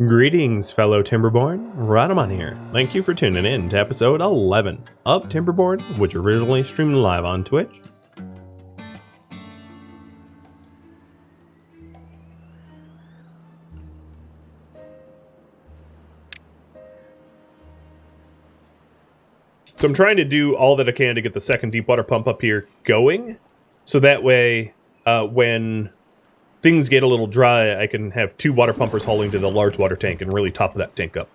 Greetings, fellow Timberborn. Rhadamant here. Thank you for tuning in to episode 11 of Timberborn, which originally streamed live on Twitch. So I'm trying to do all that I can to get the second deep water pump up here going, so that way, when things get a little dry, I can have two water pumpers hauling to the large water tank and really top that tank up.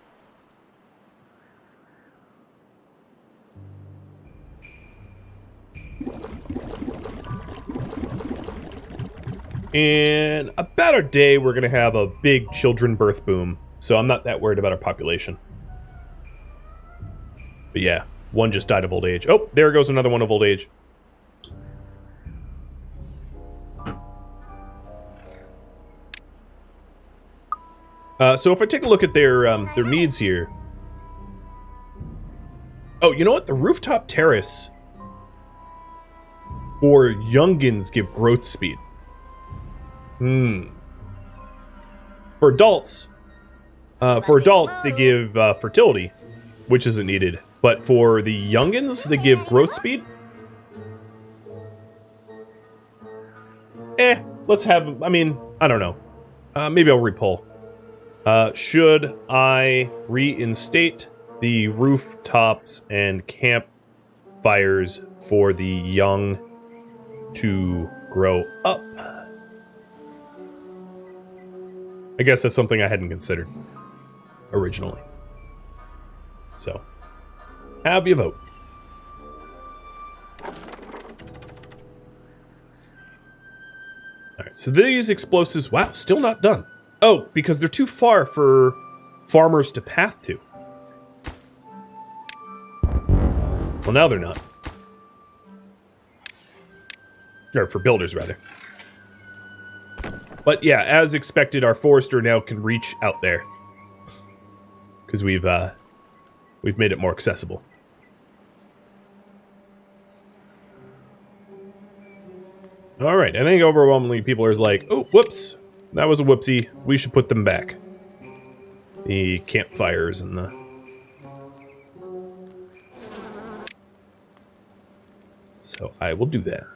In about a day, we're going to have a big children birth boom, so I'm not that worried about our population. But yeah, one just died of old age. Oh, there goes another one of old age. So if I take a look at their needs here. Oh, you know what? The rooftop terrace for youngins give growth speed. For adults, they give fertility, which isn't needed. But for the youngins, they give growth speed. Let's have. I mean, I don't know. Maybe I'll repull. Should I reinstate the rooftops and campfires for the young to grow up? I guess that's something I hadn't considered originally. So, have your vote. Alright, so these explosives, wow, still not done. Oh, because they're too far for farmers to path to. Well, now they're not. Or for builders, rather. But yeah, as expected, our forester now can reach out there. Because we've made it more accessible. Alright, I think overwhelmingly people are like, oh, whoops. That was a whoopsie. We should put them back. The campfires and the... So I will do that.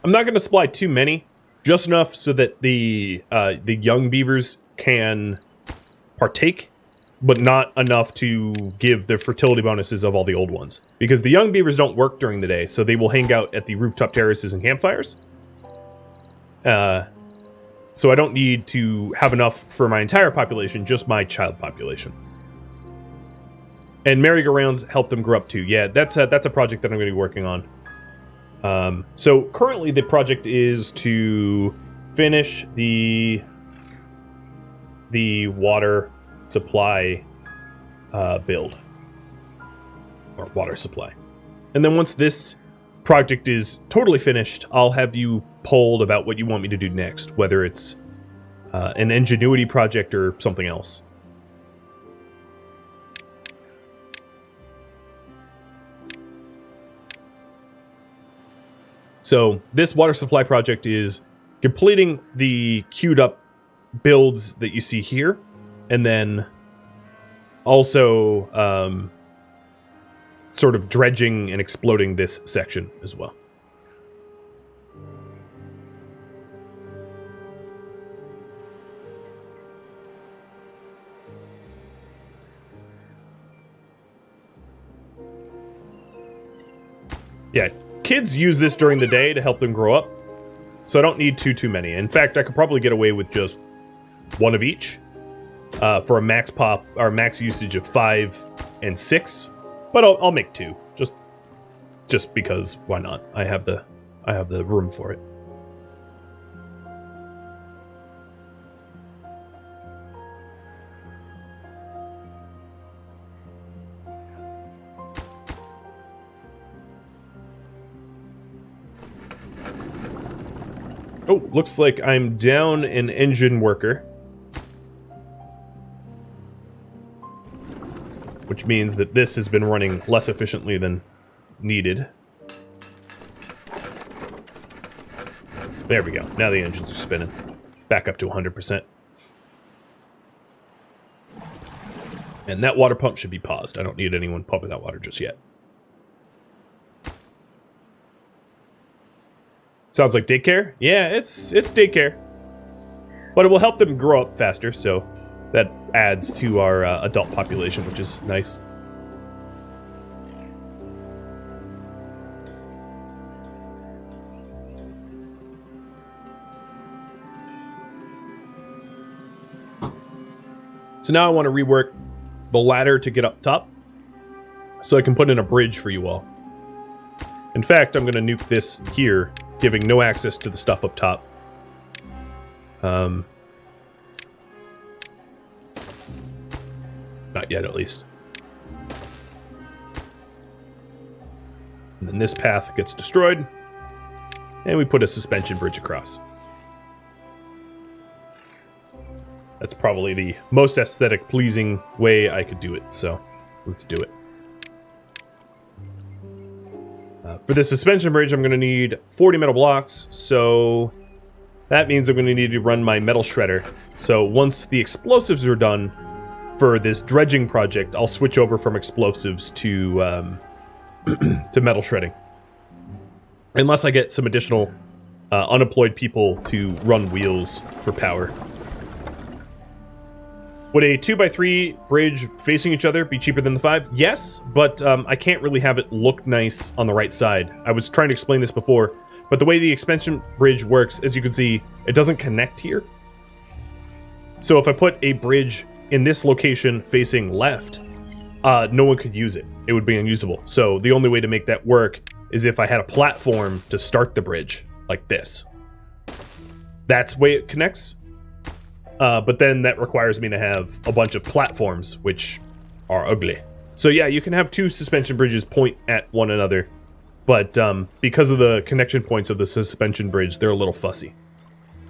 I'm not going to supply too many. Just enough so that the young beavers can partake, but not enough to give the fertility bonuses of all the old ones. Because the young beavers don't work during the day, so they will hang out at the rooftop terraces and campfires. So I don't need to have enough for my entire population, just my child population. And merry-go-rounds help them grow up too. Yeah, that's a project that I'm going to be working on. So currently the project is to finish the water supply build, or water supply. And then once this project is totally finished, I'll have you polled about what you want me to do next, whether it's an ingenuity project or something else. So this water supply project is completing the queued up builds that you see here, and then also sort of dredging and exploding this section as well. Yeah. Kids use this during the day to help them grow up, so I don't need too many. In fact, I could probably get away with just one of each for a max pop or max usage of 5 and 6. But I'll make 2 just because why not? I have the room for it. Oh, looks like I'm down an engine worker. which means that this has been running less efficiently than needed. There we go. Now the engines are spinning. Back up to 100%. And that water pump should be paused. I don't need anyone pumping that water just yet. Sounds like daycare? Yeah, it's daycare. But it will help them grow up faster, so that adds to our adult population, which is nice. So now I want to rework the ladder to get up top, so I can put in a bridge for you all. In fact, I'm going to nuke this here, giving no access to the stuff up top. Not yet, at least. And then this path gets destroyed, and we put a suspension bridge across. That's probably the most aesthetic pleasing way I could do it, so let's do it. For the suspension bridge, I'm going to need 40 metal blocks, so that means I'm going to need to run my metal shredder. So once the explosives are done for this dredging project, I'll switch over from explosives to to metal shredding. Unless I get some additional unemployed people to run wheels for power. Would a 2x3 bridge facing each other be cheaper than the 5? Yes, but I can't really have it look nice on the right side. I was trying to explain this before, but the way the expansion bridge works, as you can see, it doesn't connect here. So if I put a bridge in this location facing left, no one could use it. It would be unusable. So the only way to make that work is if I had a platform to start the bridge, like this. That's the way it connects. But then that requires me to have a bunch of platforms, which are ugly. So yeah, you can have two suspension bridges point at one another, but because of the connection points of the suspension bridge, they're a little fussy.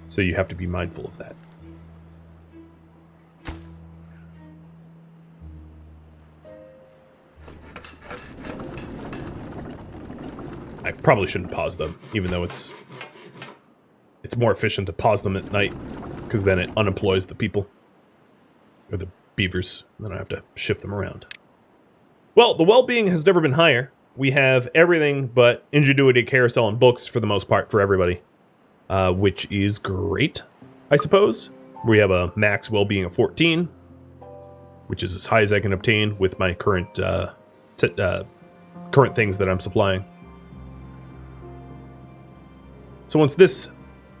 So you have to be mindful of that. I probably shouldn't pause them, even though it's more efficient to pause them at night, because then it unemploys the people, or the beavers, and then I have to shift them around. Well, the well-being has never been higher. We have everything but ingenuity, carousel, and books for the most part for everybody, which is great, I suppose. We have a max well-being of 14, which is as high as I can obtain with my current current things that I'm supplying. So once this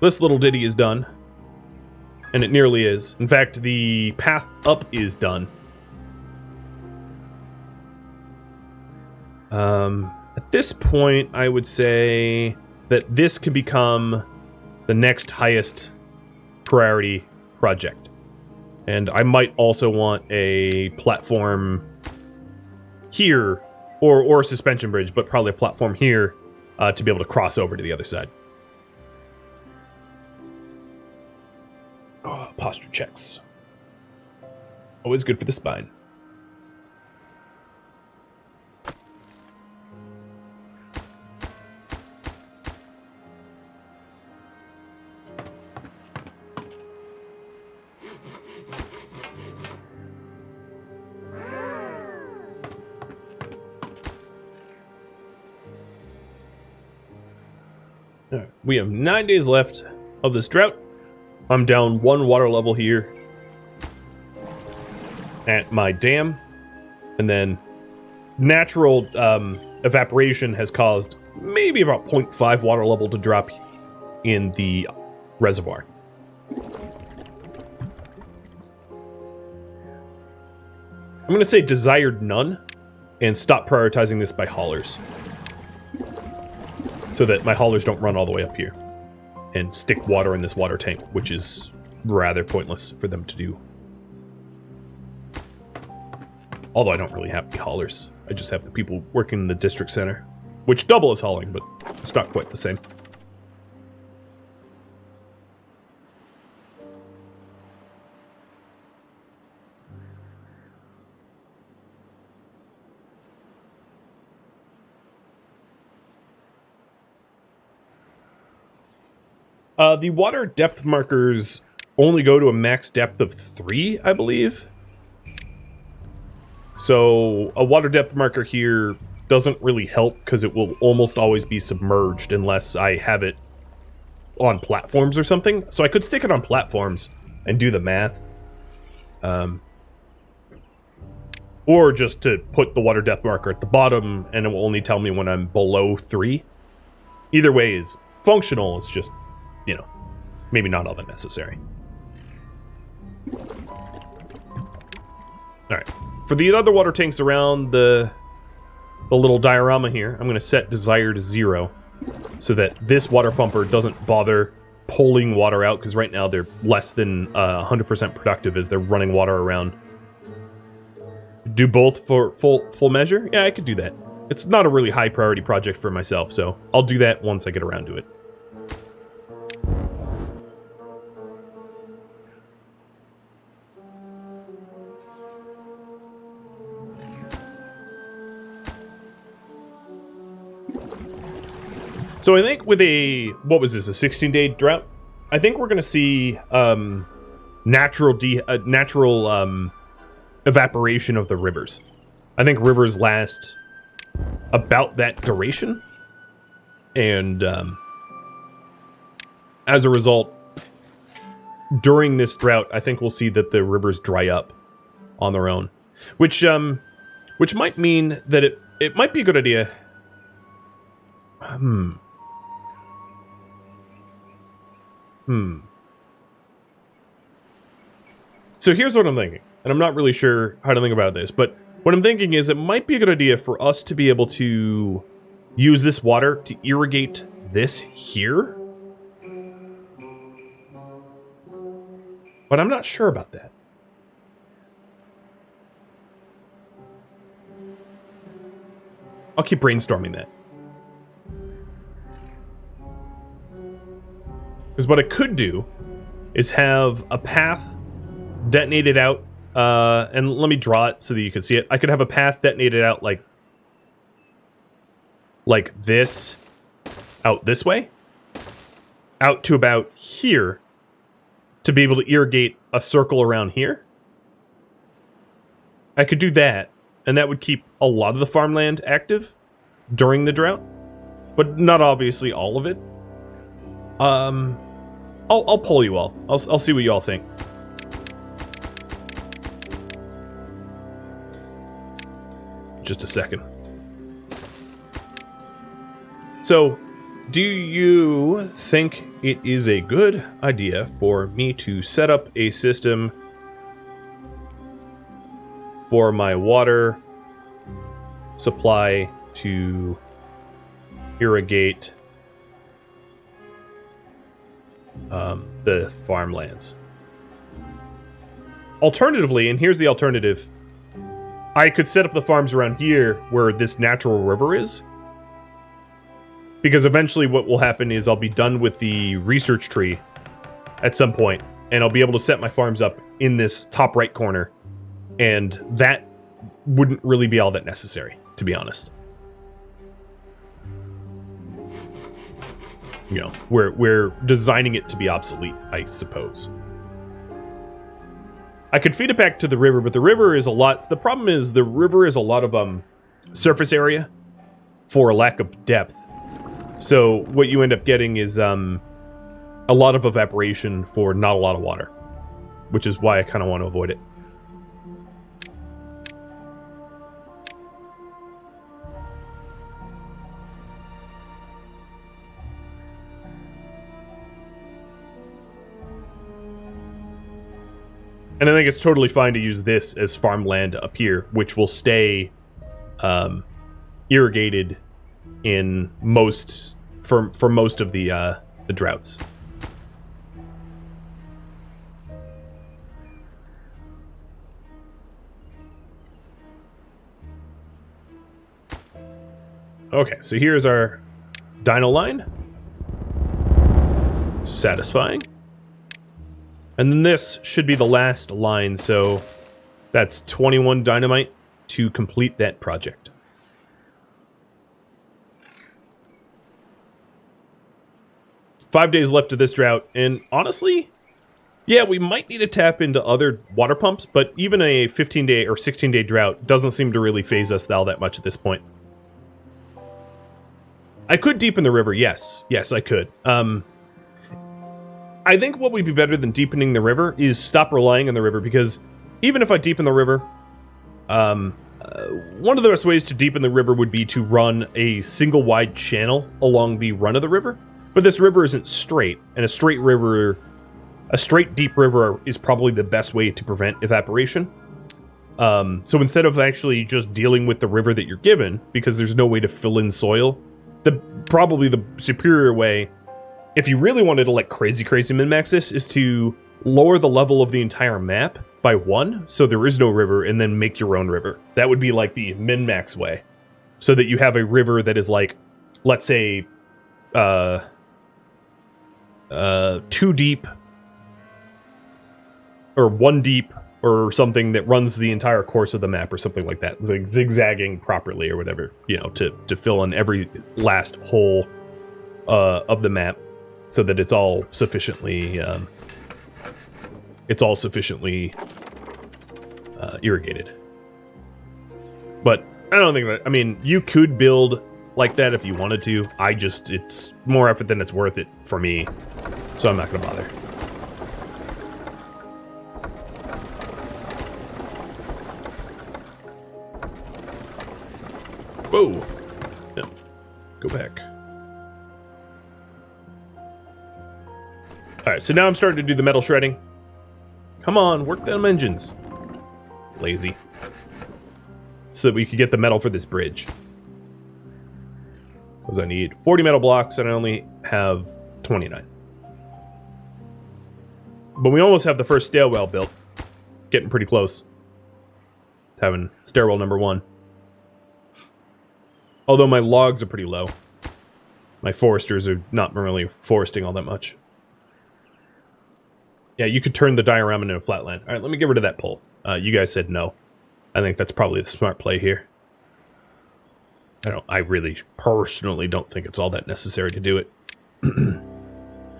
little ditty is done, and it nearly is. In fact, the path up is done. At this point, I would say that this can become the next highest priority project. And I might also want a platform here, or a suspension bridge, but probably a platform here to be able to cross over to the other side. Oh, posture checks. Always good for the spine. All right, we have 9 days left of this drought. I'm down 1 water level here at my dam, and then natural evaporation has caused maybe about 0.5 water level to drop in the reservoir. I'm going to say desired none and stop prioritizing this by haulers so that my haulers don't run all the way up here and stick water in this water tank, which is rather pointless for them to do. Although I don't really have any haulers. I just have the people working in the district center, which double is hauling, but it's not quite the same. The water depth markers only go to a max depth of 3, I believe. So a water depth marker here doesn't really help because it will almost always be submerged unless I have it on platforms or something. So I could stick it on platforms and do the math. Or just to put the water depth marker at the bottom and it will only tell me when I'm below 3. Either way is functional, it's just, you know, maybe not all that necessary. Alright. For the other water tanks around the little diorama here, I'm going to set desire to 0 so that this water pumper doesn't bother pulling water out, because right now they're less than 100% productive as they're running water around. Do both for full measure? Yeah, I could do that. It's not a really high priority project for myself, so I'll do that once I get around to it. So I think with a, what was this, a 16-day drought? I think we're going to see natural evaporation of the rivers. I think rivers last about that duration. And as a result, during this drought, I think we'll see that the rivers dry up on their own. Which might mean that it might be a good idea. So here's what I'm thinking, and I'm not really sure how to think about this, but what I'm thinking is it might be a good idea for us to be able to use this water to irrigate this here. But I'm not sure about that. I'll keep brainstorming that. Because what I could do is have a path detonated out, and let me draw it so that you can see it. I could have a path detonated out like this, out this way, out to about here, to be able to irrigate a circle around here. I could do that, and that would keep a lot of the farmland active during the drought, but not obviously all of it. I'll poll you all. I'll see what you all think. Just a second. So, do you think it is a good idea for me to set up a system for my water supply to irrigate the farmlands? Alternatively, and here's the alternative, I could set up the farms around here where this natural river is. Because eventually what will happen is I'll be done with the research tree at some point, and I'll be able to set my farms up in this top right corner, and that wouldn't really be all that necessary, to be honest. You know, we're designing it to be obsolete, I suppose. I could feed it back to the river, but the river is a lot... The problem is the river is a lot of surface area for a lack of depth. So what you end up getting is a lot of evaporation for not a lot of water, which is why I kind of want to avoid it. And I think it's totally fine to use this as farmland up here, which will stay irrigated in most for most of the droughts. Okay, so here's our dino line. Satisfying. And then this should be the last line, so that's 21 dynamite to complete that project. 5 days left of this drought, and honestly, yeah, we might need to tap into other water pumps, but even a 15-day or 16-day drought doesn't seem to really phase us all that much at this point. I could deepen the river, yes. Yes, I could. I think what would be better than deepening the river is stop relying on the river, because even if I deepen the river, one of the best ways to deepen the river would be to run a single wide channel along the run of the river. But this river isn't straight, and a straight deep river is probably the best way to prevent evaporation. So instead of actually just dealing with the river that you're given, because there's no way to fill in soil, probably the superior way, if you really wanted to like crazy min-max this, is to lower the level of the entire map by 1, so there is no river, and then make your own river. That would be like the min-max way, so that you have a river that is like, let's say, 2 deep, or 1 deep, or something that runs the entire course of the map, or something like that, like zigzagging properly or whatever, you know, to fill in every last hole of the map, so that it's all sufficiently irrigated. But I don't think that, I mean, you could build like that if you wanted to. It's more effort than it's worth it for me, so I'm not gonna bother. Whoa! No. Go back. Alright, so now I'm starting to do the metal shredding. Come on, work them engines. Lazy. So that we could get the metal for this bridge. Because I need 40 metal blocks and I only have 29. But we almost have the first stairwell built. Getting pretty close to having stairwell number 1. Although my logs are pretty low. My foresters are not really foresting all that much. Yeah, you could turn the diorama into a flatland. Alright, let me get rid of that pole. You guys said no. I think that's probably the smart play here. I really personally don't think it's all that necessary to do it.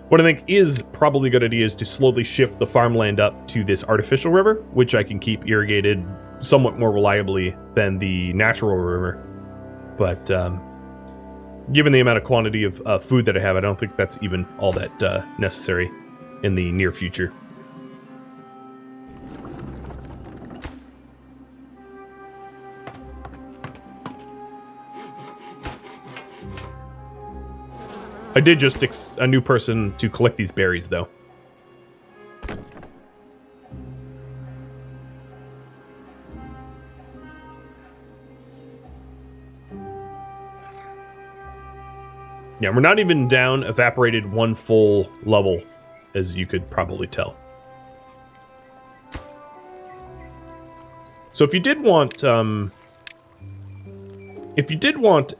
What I think is probably a good idea is to slowly shift the farmland up to this artificial river, which I can keep irrigated somewhat more reliably than the natural river. But given the amount of quantity of food that I have, I don't think that's even all that necessary in the near future. I did just fix a new person to collect these berries, though. Yeah, we're not even down evaporated 1 full level, as you could probably tell. So if you did want,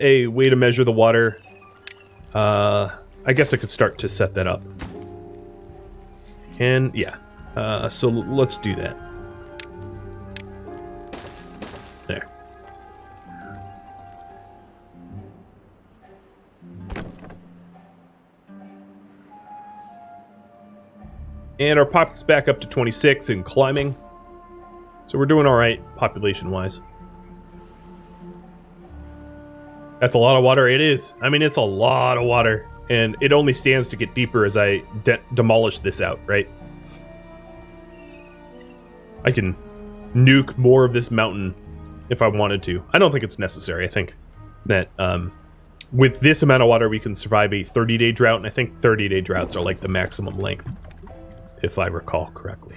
a way to measure the water, I guess I could start to set that up. And yeah, so let's do that. There. And our pop's back up to 26 and climbing. So we're doing all right population-wise. That's a lot of water. It is. I mean, it's a lot of water. And it only stands to get deeper as I demolish this out, right? I can nuke more of this mountain if I wanted to. I don't think it's necessary. I think that with this amount of water, we can survive a 30-day drought. And I think 30-day droughts are like the maximum length, if I recall correctly.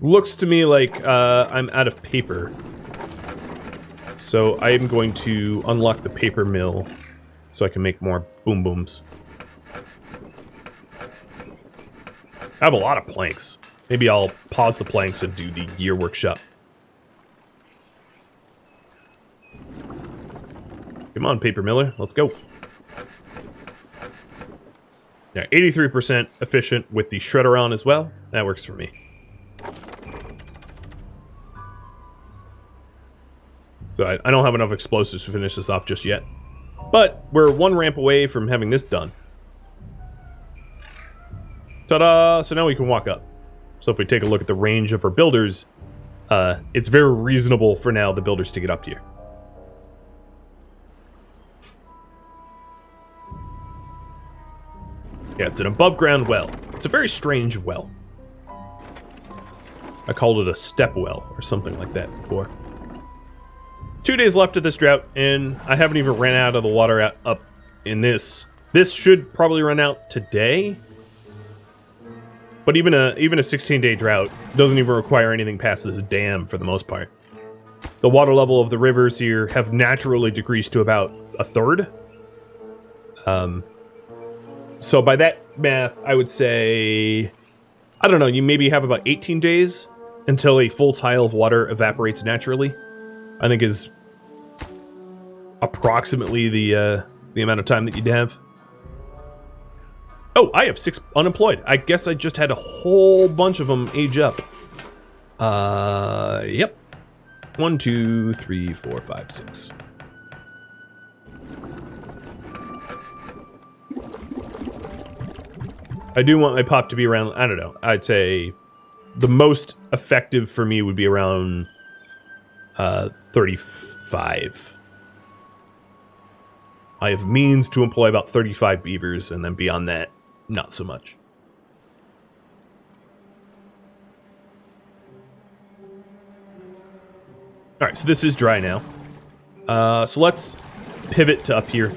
Looks to me like I'm out of paper. So I am going to unlock the paper mill so I can make more boom booms. I have a lot of planks. Maybe I'll pause the planks and do the gear workshop. Come on, paper miller, let's go. Yeah, 83% efficient with the shredder on as well. That works for me. So I don't have enough explosives to finish this off just yet. But we're one ramp away from having this done. Ta-da! So now we can walk up. So if we take a look at the range of our builders, it's very reasonable for now the builders to get up here. Yeah, it's an above-ground well. It's a very strange well. I called it a step well or something like that before. 2 days left of this drought, and I haven't even ran out of the water up in this. This should probably run out today. But even a 16-day drought doesn't even require anything past this dam for the most part. The water level of the rivers here have naturally decreased to about a third. So by that math, I would say, I don't know, you maybe have about 18 days until a full tile of water evaporates naturally. I think is approximately the amount of time that you'd have. Oh, I have 6 unemployed. I guess I just had a whole bunch of them age up. Yep. 1, 2, 3, 4, 5, 6. I do want my pop to be around, I don't know, I'd say the most effective for me would be around 35. I have means to employ about 35 beavers, and then beyond that, not so much. Alright, so this is dry now. So let's pivot to up here.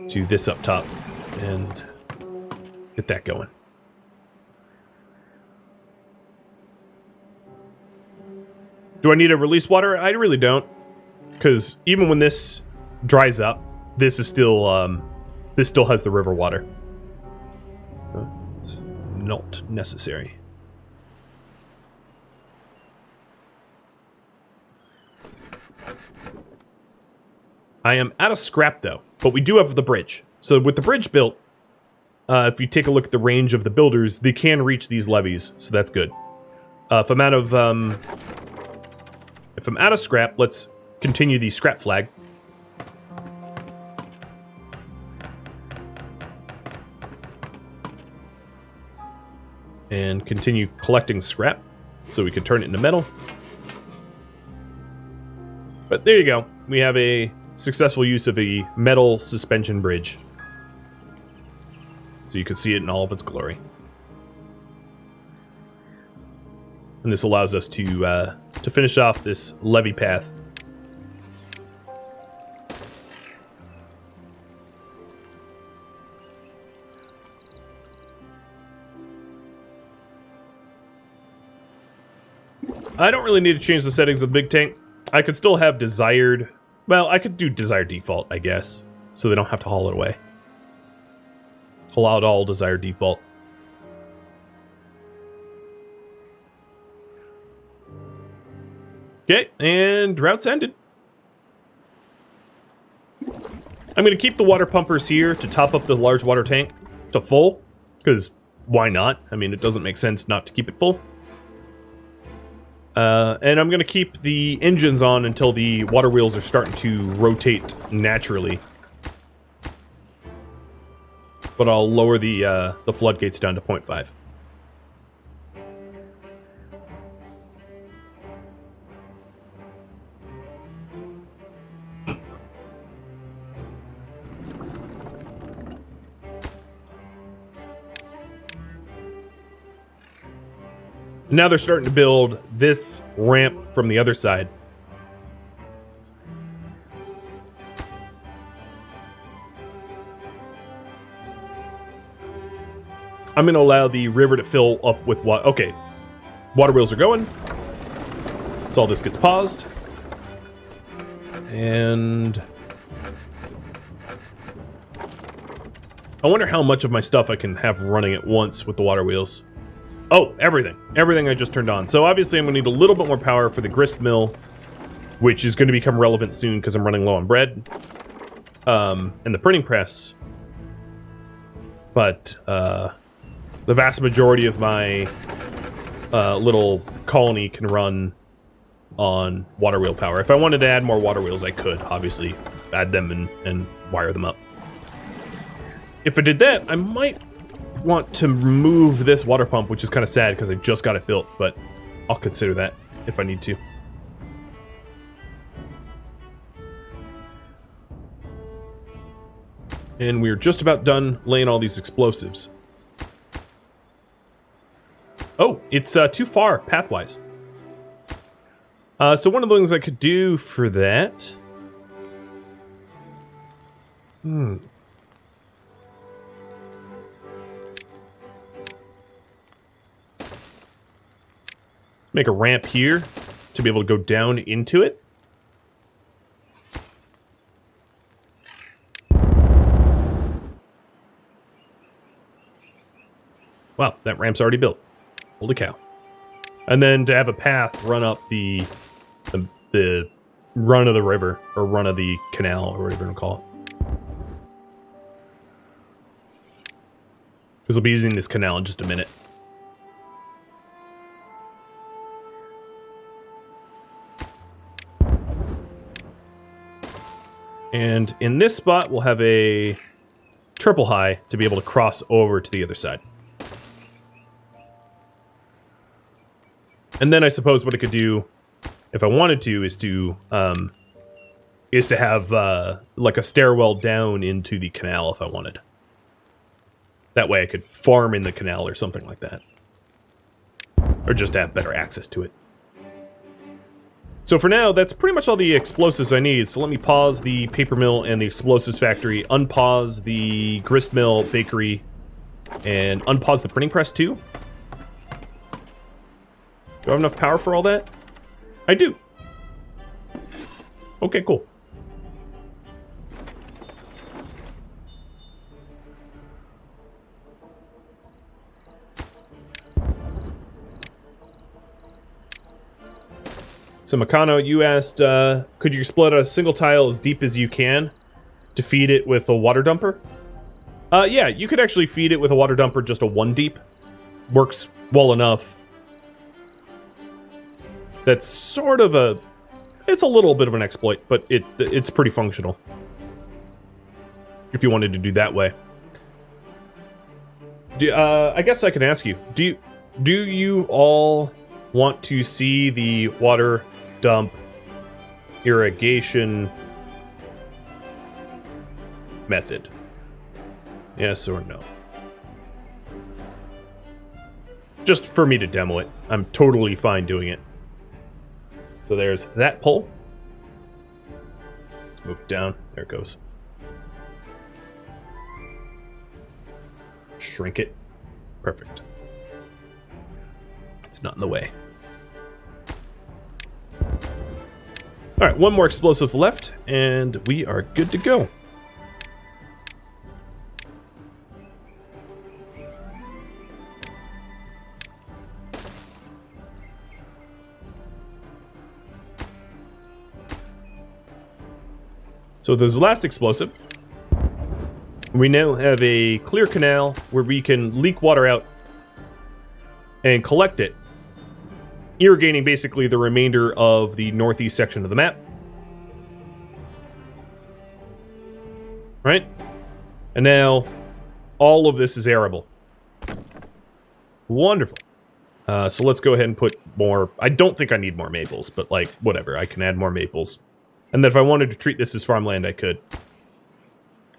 To this up top. And get that going. Do I need to release water? I really don't. Because even when this dries up, this is still, this still has the river water. It's not necessary. I am out of scrap, though. But we do have the bridge. So with the bridge built, if you take a look at the range of the builders, they can reach these levees. So that's good. If I'm out of scrap, let's continue the scrap flag. And continue collecting scrap so we can turn it into metal. But there you go. We have a successful use of a metal suspension bridge. So you can see it in all of its glory. And this allows us to finish off this levee path. I don't really need to change the settings of the big tank. I could still have desired... Well, I could do desired default, I guess. So they don't have to haul it away. Allowed all desired default. Okay, and drought's ended. I'm going to keep the water pumpers here to top up the large water tank to full. Because why not? I mean, it doesn't make sense not to keep it full. And I'm going to keep the engines on until the water wheels are starting to rotate naturally. But I'll lower the floodgates down to 0.5. Now they're starting to build this ramp from the other side. I'm going to allow the river to fill up with water. Okay, water wheels are going. So all this gets paused. And I wonder how much of my stuff I can have running at once with the water wheels. Oh, everything. Everything I just turned on. So obviously I'm going to need a little bit more power for the grist mill, which is going to become relevant soon because I'm running low on bread. And the printing press. But the vast majority of my little colony can run on water wheel power. If I wanted to add more water wheels, I could obviously add them and wire them up. If I did that, I might want to remove this water pump, which is kind of sad because I just got it built, but I'll consider that if I need to. And we're just about done laying all these explosives. Oh, it's too far pathwise. So one of the things I could do for that... Make a ramp here to be able to go down into it. Wow, that ramp's already built. Holy cow. And then to have a path run up the run of the river, or run of the canal, or whatever you want to call it. Because I'll be using this canal in just a minute. And in this spot, we'll have a triple high to be able to cross over to the other side. And then I suppose what I could do, if I wanted to, is to have like a stairwell down into the canal if I wanted. That way I could farm in the canal or something like that. Or just have better access to it. So for now, that's pretty much all the explosives I need. So let me pause the paper mill and the explosives factory, unpause the grist mill, bakery, and unpause the printing press too. Do I have enough power for all that? I do. Okay, cool. So Makano, you asked, could you split a single tile as deep as you can to feed it with a water dumper? Yeah, you could actually feed it with a water dumper, just a 1 deep. Works well enough. That's sort of a... It's a little bit of an exploit, but it's pretty functional. If you wanted to do that way. I guess I can ask you, do you all want to see the water dump irrigation method? Yes or no? Just for me to demo it. I'm totally fine doing it. So there's that pole. Move it down. There it goes. Shrink it. Perfect. It's not in the way. Alright, one more explosive left, and we are good to go. So there's the last explosive. We now have a clear canal where we can leak water out and collect it, irrigating basically the remainder of the northeast section of the map. Right? And now all of this is arable. Wonderful. So let's go ahead and put more... I don't think I need more maples, but like, whatever. I can add more maples. And then if I wanted to treat this as farmland, I could.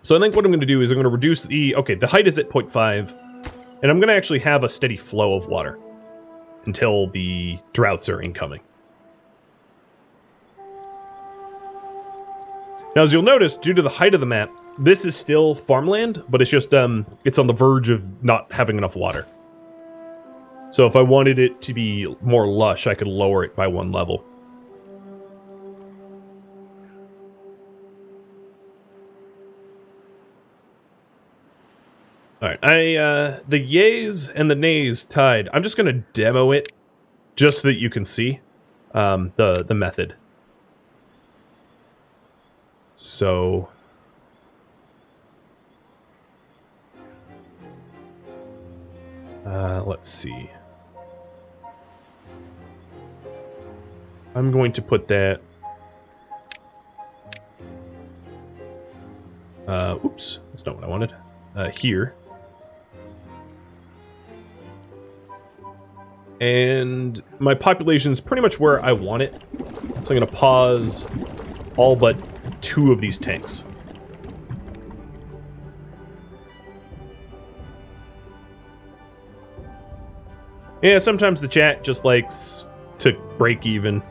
So I think what I'm going to do is I'm going to reduce the... Okay, the height is at 0.5. And I'm going to actually have a steady flow of water until the droughts are incoming. Now, as you'll notice, due to the height of the map, this is still farmland, but it's just it's on the verge of not having enough water. So if I wanted it to be more lush, I could lower it by 1 level. Alright, the yays and the nays tied. I'm just gonna demo it, just so that you can see, the method. So... let's see. I'm going to put that... oops, that's not what I wanted. Here. And my population's pretty much where I want it. So I'm going to pause all but 2 of these tanks. Yeah, sometimes the chat just likes to break even.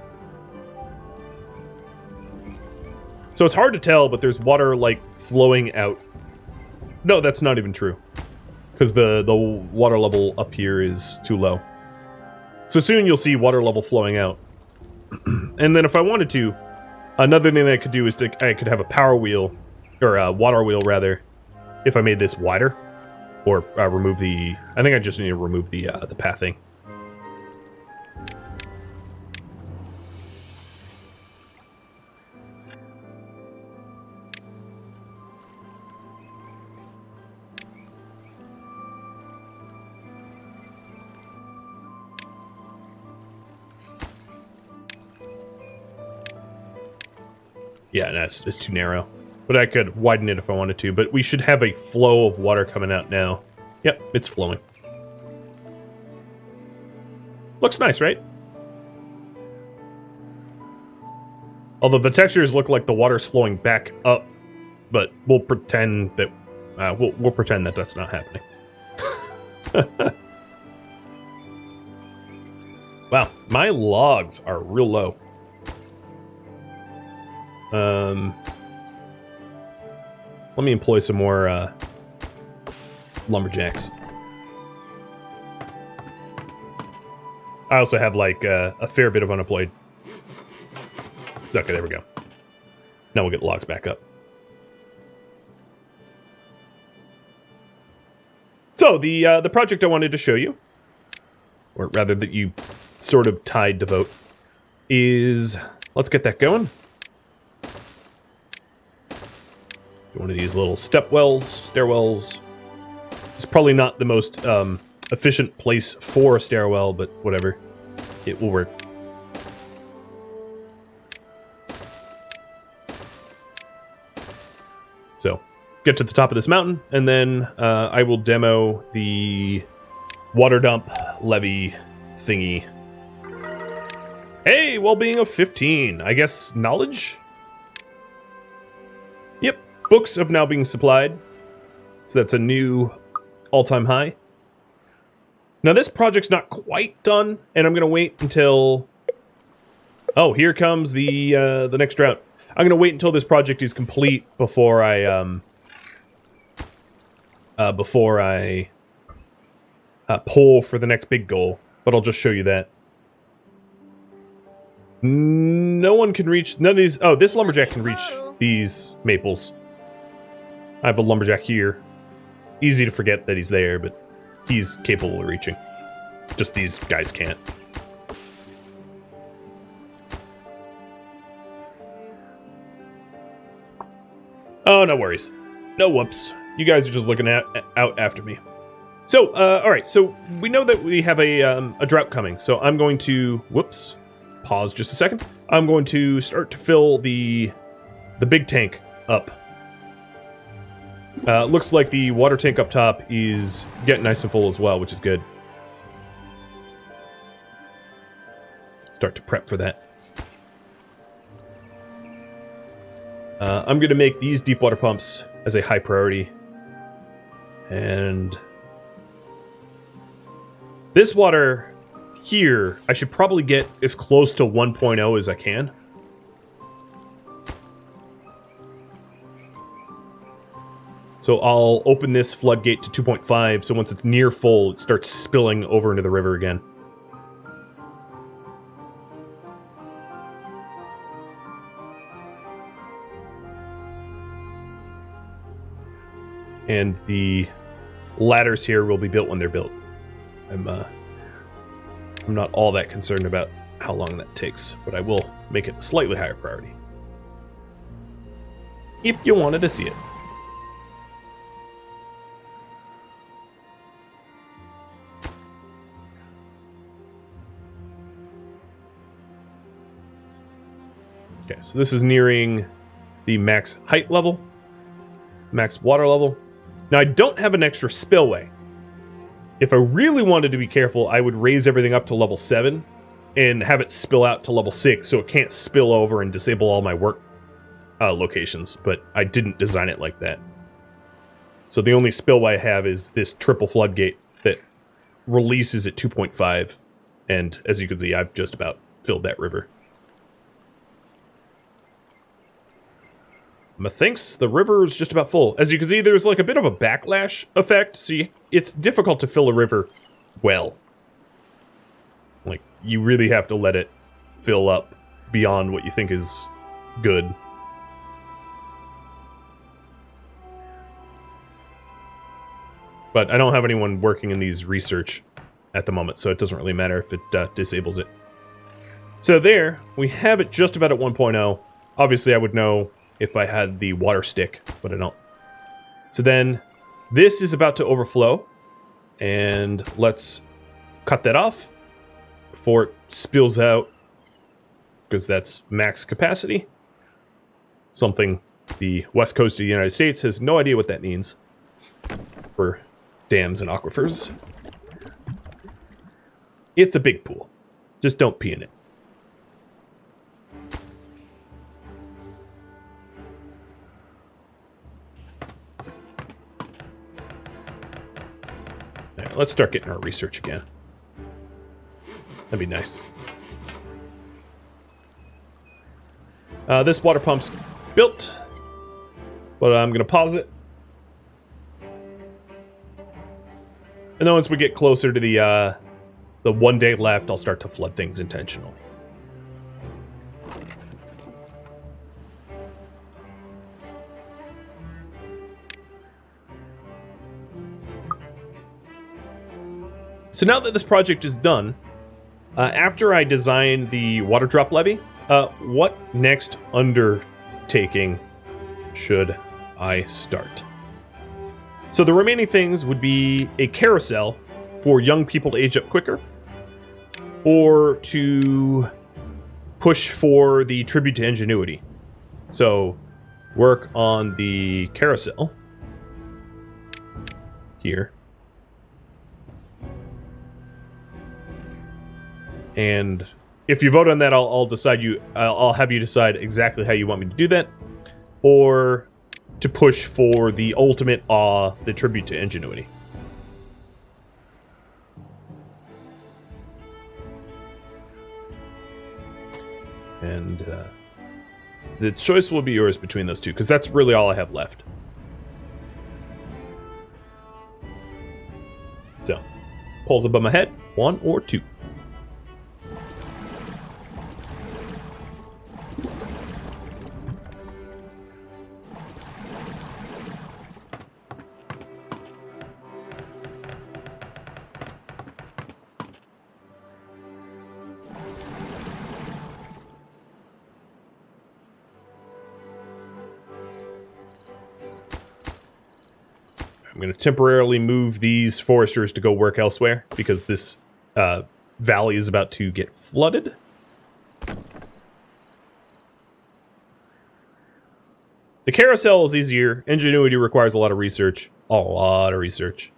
So it's hard to tell, but there's water, like, flowing out. No, that's not even true. Because the water level up here is too low. So soon you'll see water level flowing out. And then if I wanted to, another thing that I could do is I could have a power wheel, or a water wheel rather, if I made this wider. Or remove the... I think I just need to remove the pathing. Yeah, no, it's too narrow. But I could widen it if I wanted to. But we should have a flow of water coming out now. Yep, it's flowing. Looks nice, right? Although the textures look like the water's flowing back up. But we'll pretend that... we'll pretend that that's not happening. Wow, my logs are real low. Let me employ some more lumberjacks. I also have like a fair bit of unemployed. Okay, there we go. Now we'll get logs back up. So the project I wanted to show you, or rather that you sort of tied to vote, is let's get that going. One of these little stairwells. It's probably not the most efficient place for a stairwell, but whatever. It will work. So, get to the top of this mountain, and then I will demo the water dump levee thingy. Hey, well-being of 15. I guess knowledge? Yep. Books have now been supplied, so that's a new all-time high. Now this project's not quite done, and I'm gonna wait until... Oh, here comes the next drought. I'm gonna wait until this project is complete before I pull for the next big goal. But I'll just show you that. No one can reach none of these. Oh, this lumberjack can reach these maples. I have a lumberjack here. Easy to forget that he's there, but he's capable of reaching. Just these guys can't. Oh, no worries. No whoops. You guys are just looking out after me. So, alright, so we know that we have a drought coming, so I'm going to... Whoops. Pause just a second. I'm going to start to fill the big tank up. Looks like the water tank up top is getting nice and full as well, which is good. Start to prep for that. I'm going to make these deep water pumps as a high priority. And this water here, I should probably get as close to 1.0 as I can. So I'll open this floodgate to 2.5, so once it's near full, it starts spilling over into the river again. And the ladders here will be built when they're built. I'm not all that concerned about how long that takes, but I will make it a slightly higher priority. If you wanted to see it. So this is nearing the max height level, max water level. Now I don't have an extra spillway. If I really wanted to be careful, I would raise everything up to level 7 and have it spill out to level 6 so it can't spill over and disable all my work locations, but I didn't design it like that. So the only spillway I have is this triple floodgate that releases at 2.5, and as you can see, I've just about filled that river. Methinks the river is just about full. As you can see, there's like a bit of a backlash effect, so it's difficult to fill a river well. Like, you really have to let it fill up beyond what you think is good. But I don't have anyone working in these research at the moment, so it doesn't really matter if it disables it. So there, we have it just about at 1.0. Obviously, I would know if I had the water stick, but I don't. So then, this is about to overflow, and let's cut that off before it spills out, because that's max capacity. Something the west coast of the United States has no idea what that means for dams and aquifers. It's a big pool. Just don't pee in it. All right, let's start getting our research again. That'd be nice. This water pump's built, but I'm going to pause it. And then once we get closer to the 1 day left, I'll start to flood things intentionally. So now that this project is done, after I design the water drop levee, what next undertaking should I start? So the remaining things would be a carousel for young people to age up quicker, or to push for the tribute to ingenuity. So work on the carousel here. And if you vote on that, I'll have you decide exactly how you want me to do that, or to push for the ultimate awe, the tribute to ingenuity. And the choice will be yours between those two, because that's really all I have left. So, polls above my head, 1 or 2. I'm going to temporarily move these foresters to go work elsewhere, because this valley is about to get flooded. The carousel is easier. Ingenuity requires a lot of research. A lot of research.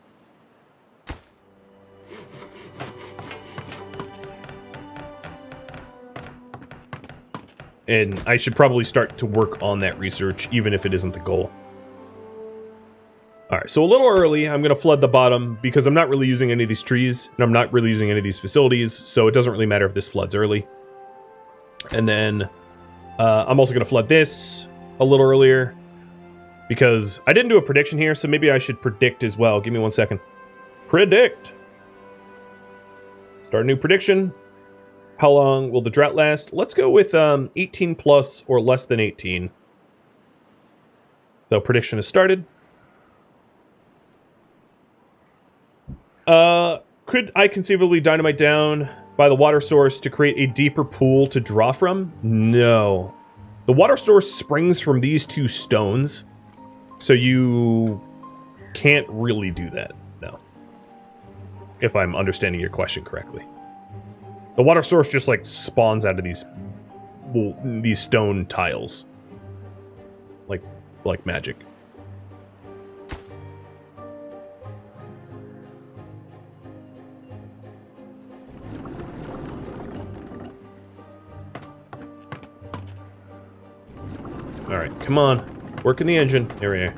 And I should probably start to work on that research, even if it isn't the goal. Alright, so a little early, I'm going to flood the bottom, because I'm not really using any of these trees, and I'm not really using any of these facilities, so it doesn't really matter if this floods early. And then, I'm also going to flood this a little earlier, because I didn't do a prediction here, so maybe I should predict as well. Give me 1 second. Predict! Start a new prediction. How long will the drought last? Let's go with 18 plus or less than 18. So prediction is started. Could I conceivably dynamite down by the water source to create a deeper pool to draw from? No. The water source springs from these two stones, so you can't really do that, no. If I'm understanding your question correctly. The water source just, like, spawns out of these these stone tiles, like magic. All right, come on, working the engine. There we are.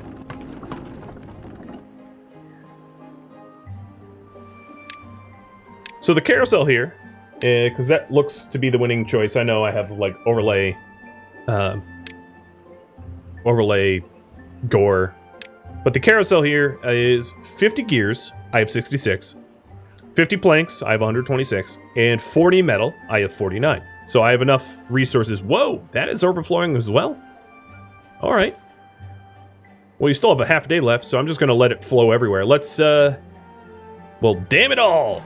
So the carousel here, because that looks to be the winning choice. I know I have like overlay gore, but the carousel here is 50 gears. I have 66, 50 planks. I have 126, and 40 metal. I have 49. So I have enough resources. Whoa, that is overflowing as well. All right. Well, you still have a half day left, so I'm just going to let it flow everywhere. Let's, well, damn it all.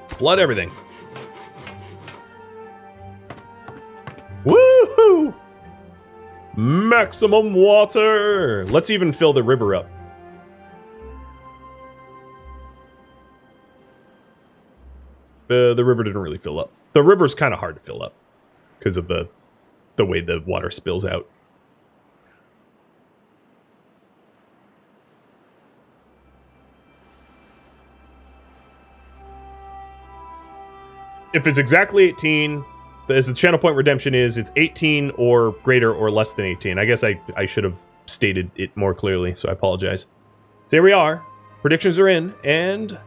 Flood everything. Woohoo! Maximum water! Let's even fill the river up. The river didn't really fill up. The river's kind of hard to fill up because of the way the water spills out. If it's exactly 18, as the channel point redemption is, it's 18 or greater or less than 18. I guess I should have stated it more clearly, so I apologize. So here we are. Predictions are in, and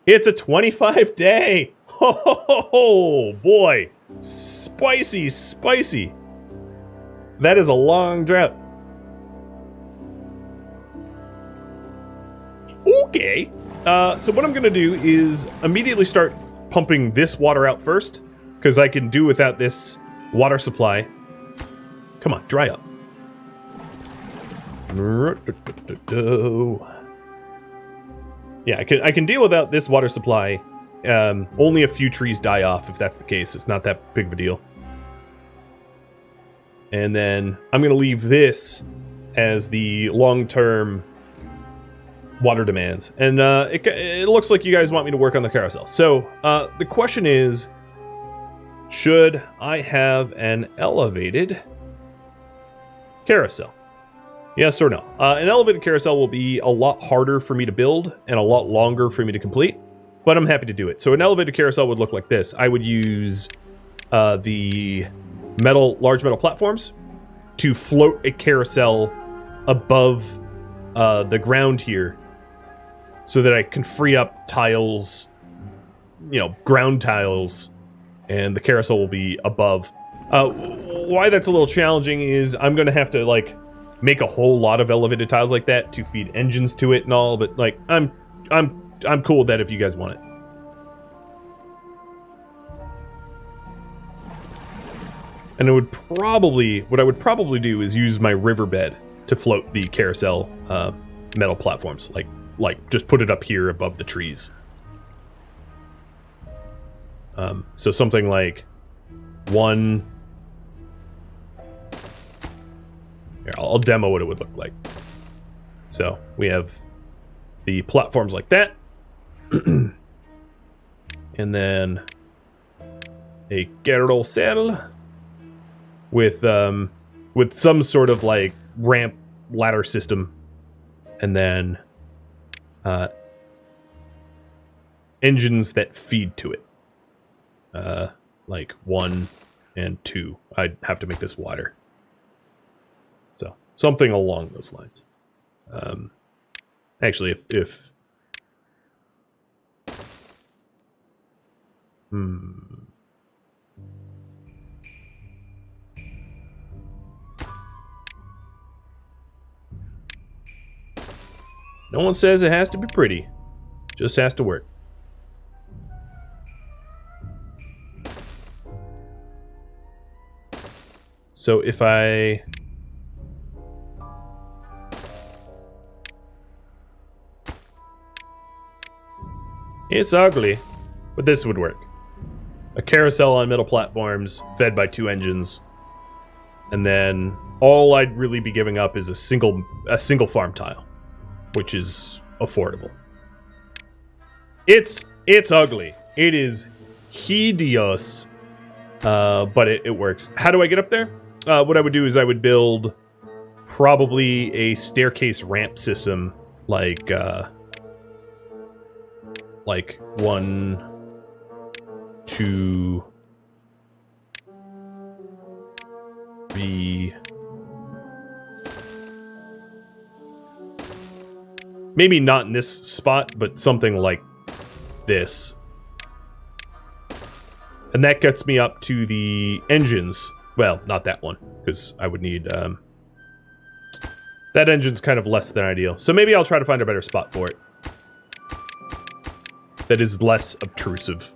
it's a 25 day. Oh boy. Spicy, spicy. That is a long drought. Okay. So what I'm going to do is immediately start pumping this water out first, because I can do without this water supply. Come on, dry up. Yeah, I can deal without this water supply. Only a few trees die off if that's the case. It's not that big of a deal. And then I'm going to leave this as the long-term water demands. And it looks like you guys want me to work on the carousel. So the question is, should I have an elevated carousel? Yes or no? An elevated carousel will be a lot harder for me to build and a lot longer for me to complete, but I'm happy to do it. So an elevated carousel would look like this. I would use the large metal platforms to float a carousel above the ground here, so that I can free up tiles, ground tiles, and the carousel will be above. Why that's a little challenging is I'm going to have to, make a whole lot of elevated tiles like that to feed engines to it and all, but, I'm cool with that if you guys want it. And what I would probably do is use my riverbed to float the carousel metal platforms, just put it up here above the trees. So something like one... Here, I'll demo what it would look like. So we have the platforms like that. And then a carousel with some sort of ramp ladder system. And then engines that feed to it. 1 and 2. I'd have to make this wider. So something along those lines. Actually, if no one says it has to be pretty. Just has to work. So if I... It's ugly, but this would work. A carousel on metal platforms fed by 2 engines. And then all I'd really be giving up is a single farm tile, which is affordable. It's ugly. It is hideous, but it works. How do I get up there? What I would do is I would build probably a staircase ramp system, like 1, 2, 3. Maybe not in this spot, but something like this. And that gets me up to the engines. Well, not that one, because I would need... that engine's kind of less than ideal. So maybe I'll try to find a better spot for it. That is less obtrusive.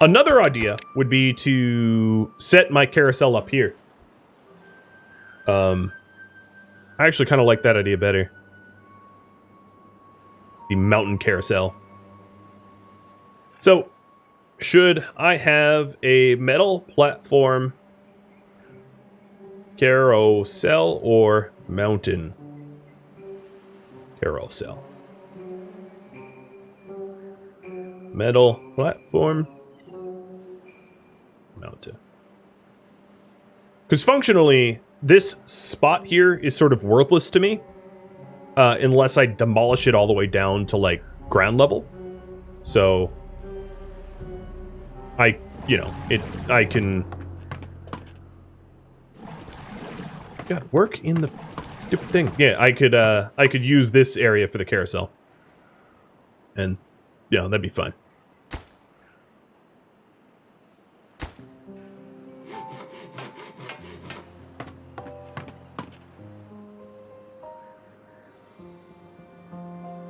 Another idea would be to set my carousel up here. I actually kind of like that idea better. The mountain carousel. So, should I have a metal platform carousel or mountain carousel? Metal platform mountain. Because functionally, this spot here is sort of worthless to me. Unless I demolish it all the way down to, like, ground level. So, I can... God, work in the stupid thing. Yeah, I could use this area for the carousel. And, yeah, that'd be fine.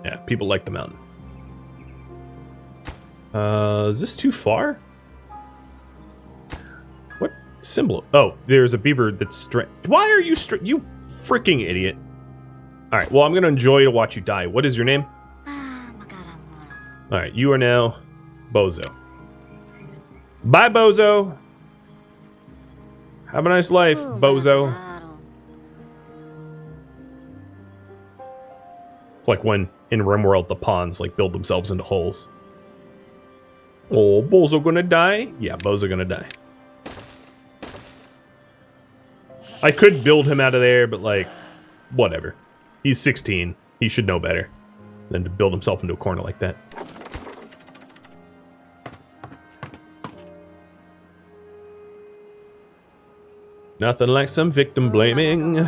Yeah, people like the mountain. Is this too far? What symbol? Oh, there's a beaver that's straight. Why are you straight? You freaking idiot. Alright, well, I'm going to enjoy to watch you die. What is your name? Alright, you are now Bozo. Bye, Bozo. Have a nice life, Bozo. It's like when in RimWorld the pawns like build themselves into holes. Oh, Bozo gonna die? Yeah, Bozo gonna die. I could build him out of there, but like, whatever. He's 16. He should know better than to build himself into a corner like that. Nothing like some victim blaming.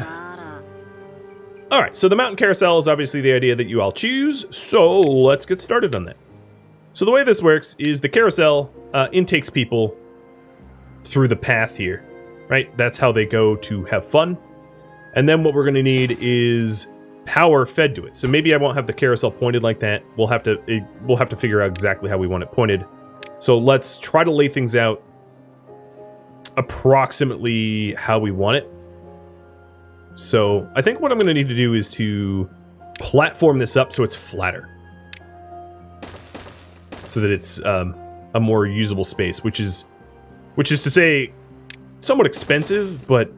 Alright, so the mountain carousel is obviously the idea that you all choose, so let's get started on that. So the way this works is the carousel intakes people through the path here, right? That's how they go to have fun. And then what we're going to need is power fed to it. So maybe I won't have the carousel pointed like that. We'll have to figure out exactly how we want it pointed. So let's try to lay things out approximately how we want it. So I think what I'm going to need to do is to platform this up so it's flatter. So that it's a more usable space, which is to say somewhat expensive, but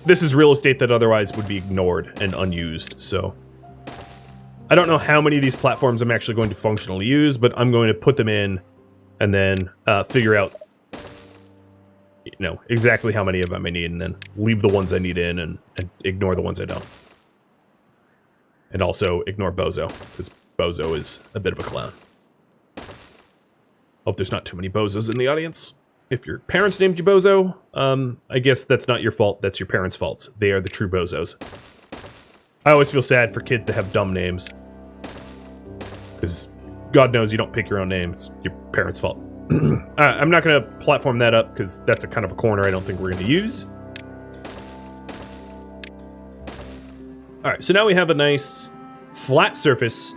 this is real estate that otherwise would be ignored and unused. So I don't know how many of these platforms I'm actually going to functionally use, but I'm going to put them in and then figure out exactly how many of them I need, and then leave the ones I need in and ignore the ones I don't. And also ignore Bozo, because Bozo is a bit of a clown. Hope there's not too many Bozos in the audience. If your parents named you Bozo, I guess that's not your fault, that's your parents' fault. They are the true Bozos. I always feel sad for kids that have dumb names. Because God knows you don't pick your own name, it's your parents' fault. I'm not going to platform that up because that's a kind of a corner I don't think we're going to use. Alright, so now we have a nice flat surface,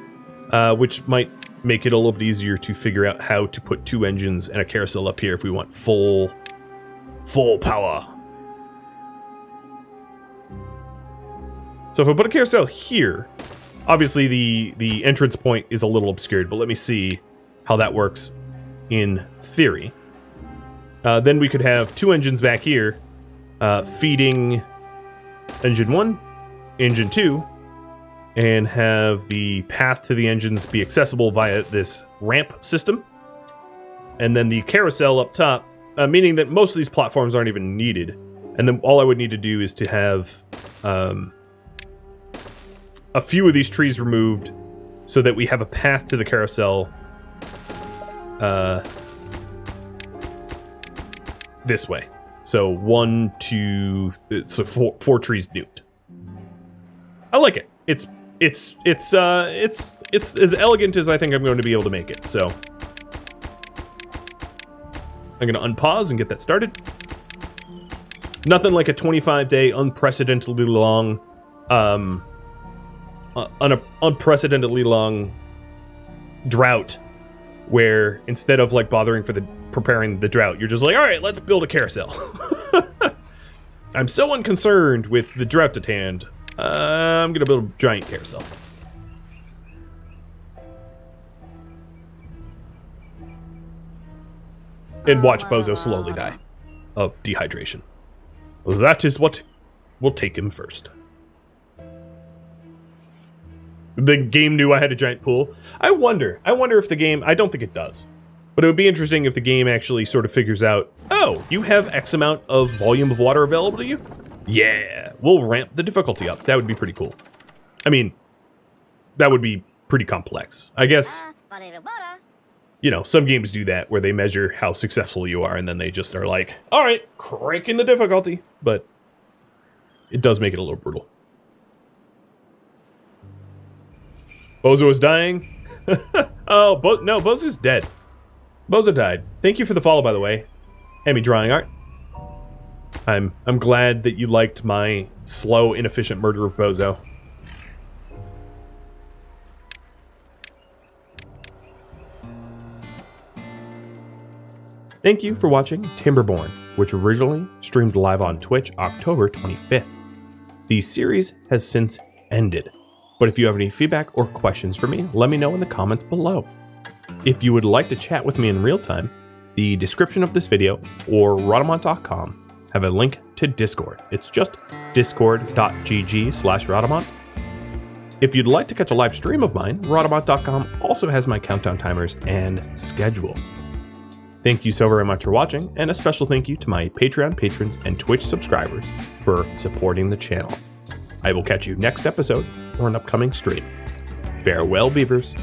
which might make it a little bit easier to figure out how to put 2 engines and a carousel up here if we want full power. So if I put a carousel here, obviously the entrance point is a little obscured, but let me see how that works in theory. Then we could have 2 engines back here, feeding engine 1, engine 2, and have the path to the engines be accessible via this ramp system. and then the carousel up top, meaning that most of these platforms aren't even needed. And then all I would need to do is to have a few of these trees removed so that we have a path to the carousel this way. So 1, 2, so four trees nuked. I like it. It's as elegant as I think I'm going to be able to make it. So I'm going to unpause and get that started. Nothing like a 25-day unprecedentedly long, unprecedentedly long drought, where instead of like bothering for preparing the drought, you're just like, all right, let's build a carousel. I'm so unconcerned with the drought at hand. I'm gonna build a giant carousel. And watch Bozo slowly die of dehydration. That is what will take him first. The game knew I had a giant pool. I wonder if the game, I don't think it does, but it would be interesting if the game actually sort of figures out, oh, you have X amount of volume of water available to you? Yeah, we'll ramp the difficulty up. That would be pretty cool. I mean, that would be pretty complex. I guess, you know, some games do that where they measure how successful you are and then they just are like, all right, cranking the difficulty. But it does make it a little brutal. Bozo is dying. Oh, no, Bozo's dead. Bozo died. Thank you for the follow, by the way. Emmy Drawing Art. I'm glad that you liked my slow, inefficient murder of Bozo. Thank you for watching Timberborn, which originally streamed live on Twitch October 25th. The series has since ended, but if you have any feedback or questions for me, let me know in the comments below. If you would like to chat with me in real time, the description of this video or Rhadamant.com have a link to Discord. It's just discord.gg/Rhadamant. If you'd like to catch a live stream of mine, Rhadamant.com also has my countdown timers and schedule. Thank you so very much for watching, and a special thank you to my Patreon patrons and Twitch subscribers for supporting the channel. I will catch you next episode or an upcoming stream. Farewell, Beavers.